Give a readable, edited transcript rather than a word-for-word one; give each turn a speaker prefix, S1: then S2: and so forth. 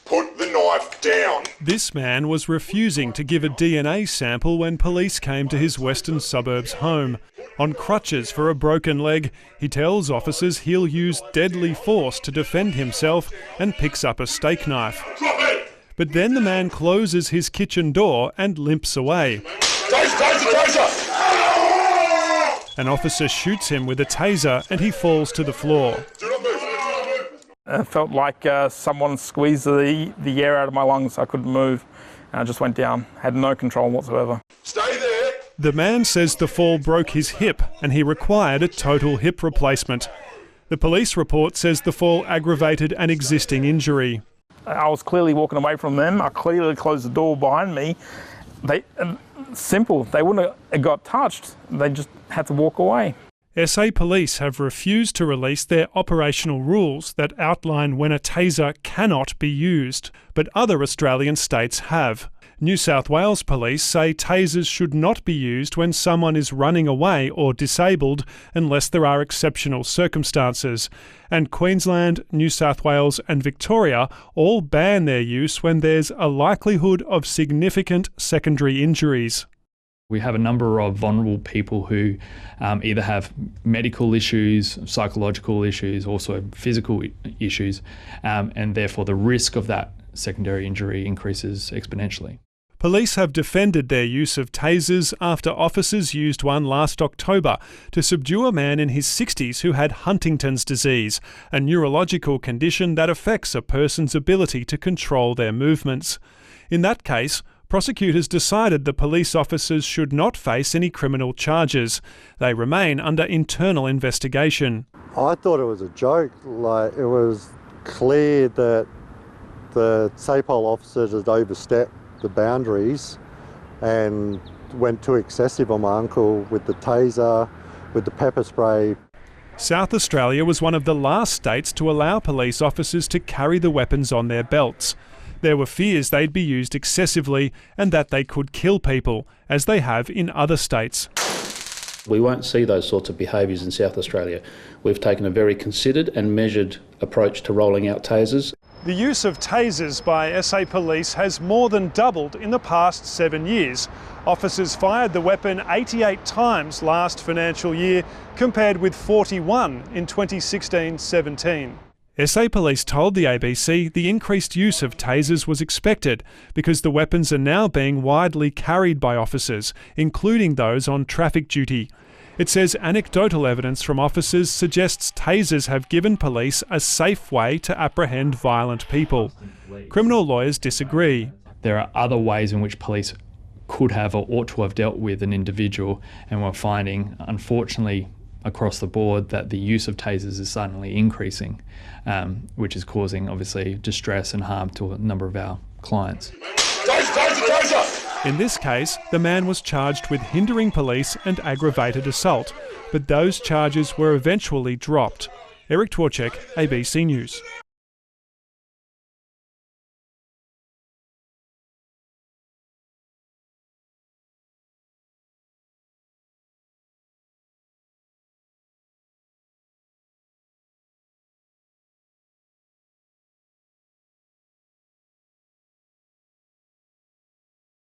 S1: Put the knife down.
S2: This man was refusing to give a DNA sample when police came to his western suburbs home. On crutches for a broken leg, he tells officers he'll use deadly force to defend himself and picks up a steak knife.
S1: Drop it.
S2: But then the man closes his kitchen door and limps away.
S1: Taser!
S2: An officer shoots him with a taser and he falls to the floor.
S1: Do not move.
S3: It felt like someone squeezed the air out of my lungs. I couldn't move. And I just went down. Had no control whatsoever.
S1: Stay there.
S2: The man says the fall broke his hip and he required a total hip replacement. The police report says the fall aggravated an existing injury.
S3: I was clearly walking away from them. I clearly closed the door behind me. Simple. They wouldn't have got touched. They just had to walk away.
S2: SA Police have refused to release their operational rules that outline when a taser cannot be used, but other Australian states have. New South Wales Police say tasers should not be used when someone is running away or disabled unless there are exceptional circumstances. And Queensland, New South Wales and Victoria all ban their use when there's a likelihood of significant secondary injuries.
S4: We have a number of vulnerable people who either have medical issues, psychological issues, also physical issues, and therefore the risk of that secondary injury increases exponentially.
S2: Police have defended their use of tasers after officers used one last October to subdue a man in his 60s who had Huntington's disease, a neurological condition that affects a person's ability to control their movements. In that case, prosecutors decided the police officers should not face any criminal charges. They remain under internal investigation.
S5: I thought it was a joke. It was clear that the SAPOL officers had overstepped the boundaries and went too excessive on my uncle with the taser, with the pepper spray.
S2: South Australia was one of the last states to allow police officers to carry the weapons on their belts. There were fears they'd be used excessively and that they could kill people, as they have in other states.
S6: We won't see those sorts of behaviours in South Australia. We've taken a very considered and measured approach to rolling out tasers.
S2: The use of tasers by SA Police has more than doubled in the past 7 years. Officers fired the weapon 88 times last financial year, compared with 41 in 2016-17. SA Police told the ABC the increased use of tasers was expected because the weapons are now being widely carried by officers, including those on traffic duty. It says anecdotal evidence from officers suggests tasers have given police a safe way to apprehend violent people. Criminal lawyers disagree.
S4: There are other ways in which police could have or ought to have dealt with an individual, and we're finding, unfortunately, across the board that the use of tasers is suddenly increasing, which is causing, obviously, distress and harm to a number of our clients.
S1: Taser!
S2: In this case, the man was charged with hindering police and aggravated assault, but those charges were eventually dropped. Eric Twarchek, ABC News.